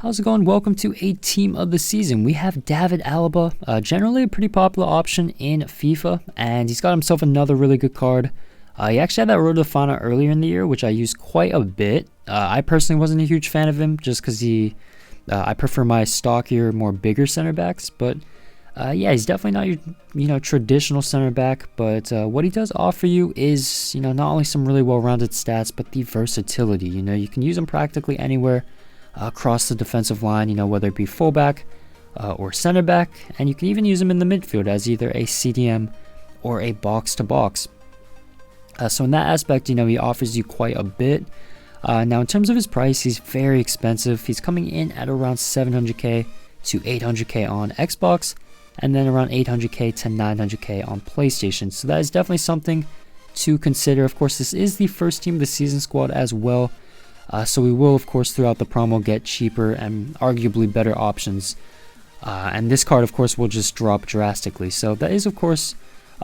How's it going? Welcome to a team of the season. We have David Alaba, generally a pretty popular option in FIFA, and he's got himself another really good card. He actually had that Road to Fauna earlier in the year, which I used quite a bit. I personally wasn't a huge fan of him just because I prefer my stockier, more bigger center backs. But yeah, he's definitely not your traditional center back. But what he does offer you is not only some really well-rounded stats, but the versatility. You can use him practically anywhere across the defensive line, whether it be fullback or center back, and you can even use him in the midfield as either a CDM or a box-to-box. So in that aspect, he offers you quite a bit. Now in terms of his price, he's very expensive. He's coming in at around 700k to 800k on Xbox, and then around 800k to 900k on PlayStation. So that is definitely something to consider. Of course, this is the first team of the season squad as well. So we will, of course, throughout the promo get cheaper and arguably better options. And this card, of course, will just drop drastically. So that is, of course,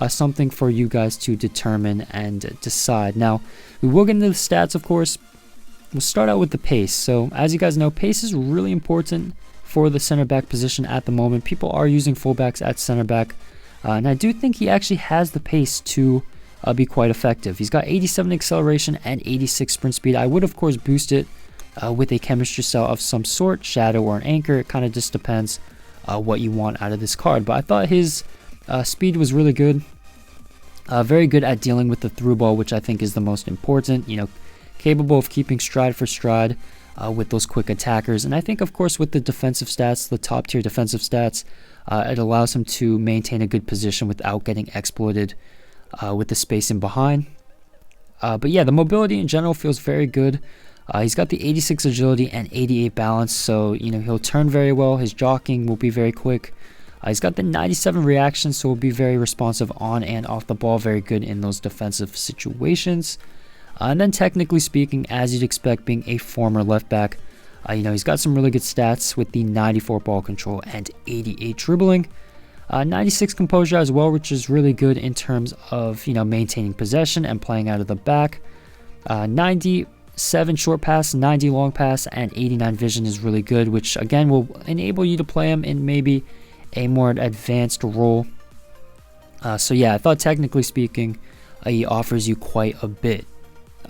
something for you guys to determine and decide. Now, we will get into the stats, of course. We'll start out with the pace. So as you guys know, pace is really important for the center back position at the moment. People are using fullbacks at center back. And I do think he actually has the pace to be quite effective. He's got 87 acceleration and 86 sprint speed. I would of course boost it with a chemistry cell of some sort, shadow or an anchor. It kind of just depends what you want out of this card. But I thought his speed was really good. Very good at dealing with the through ball, which I think is the most important. Capable of keeping stride for stride with those quick attackers. And I think of course with the defensive stats, the top tier defensive stats, it allows him to maintain a good position without getting exploited with the space in behind. But yeah, the mobility in general feels very good. He's got the 86 agility and 88 balance, so he'll turn very well. His jockeying will be very quick. He's got the 97 reaction, so will be very responsive on and off the ball, very good in those defensive situations. And then technically speaking, as you'd expect, being a former left back, he's got some really good stats with the 94 ball control and 88 dribbling. 96 composure as well, which is really good in terms of maintaining possession and playing out of the back. 97 short pass, 90 long pass, and 89 vision is really good, which again will enable you to play him in maybe a more advanced role. So yeah, I thought technically speaking, he offers you quite a bit.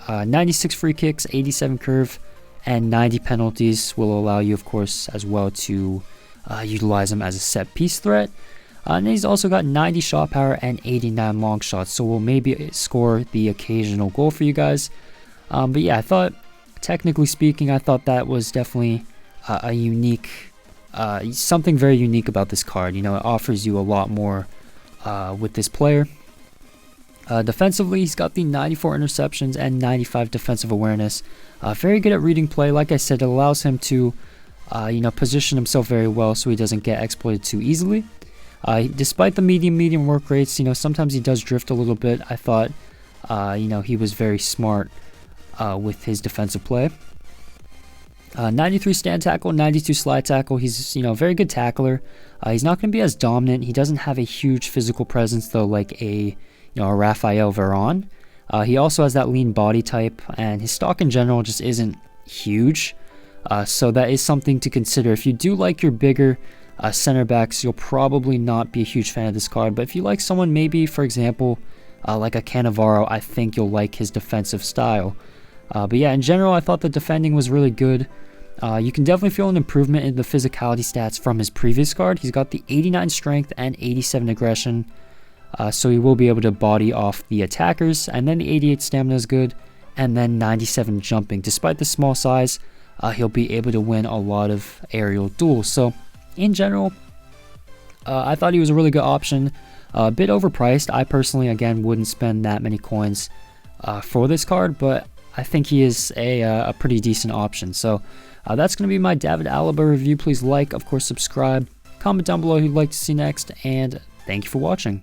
96 free kicks, 87 curve, and 90 penalties will allow you, of course, as well to utilize him as a set piece threat. And he's also got 90 shot power and 89 long shots, so we'll maybe score the occasional goal for you guys. But yeah, I thought, technically speaking, I thought that was definitely a unique, something very unique about this card. It offers you a lot more with this player. Defensively, he's got the 94 interceptions and 95 defensive awareness. Very good at reading play. Like I said, it allows him to, position himself very well so he doesn't get exploited too easily. Despite the medium work rates, sometimes he does drift a little bit. I thought, he was very smart with his defensive play. 93 stand tackle, 92 slide tackle. He's, very good tackler. He's not going to be as dominant. He doesn't have a huge physical presence, though, like a Raphael Varane. He also has that lean body type, and his stock in general just isn't huge. So that is something to consider. If you do like your bigger center backs, you'll probably not be a huge fan of this card, but if you like someone maybe, for example, like a Cannavaro, I think you'll like his defensive style. But yeah, in general, I thought the defending was really good. You can definitely feel an improvement in the physicality stats from his previous card. He's got the 89 strength and 87 aggression, so he will be able to body off the attackers, and then the 88 stamina is good, and then 97 jumping. Despite the small size, he'll be able to win a lot of aerial duels. So in general, I thought he was a really good option. A bit overpriced. I personally, again, wouldn't spend that many coins for this card, but I think he is a pretty decent option. So that's going to be my David Alaba review. Please like, of course, subscribe, comment down below who you'd like to see next, and thank you for watching.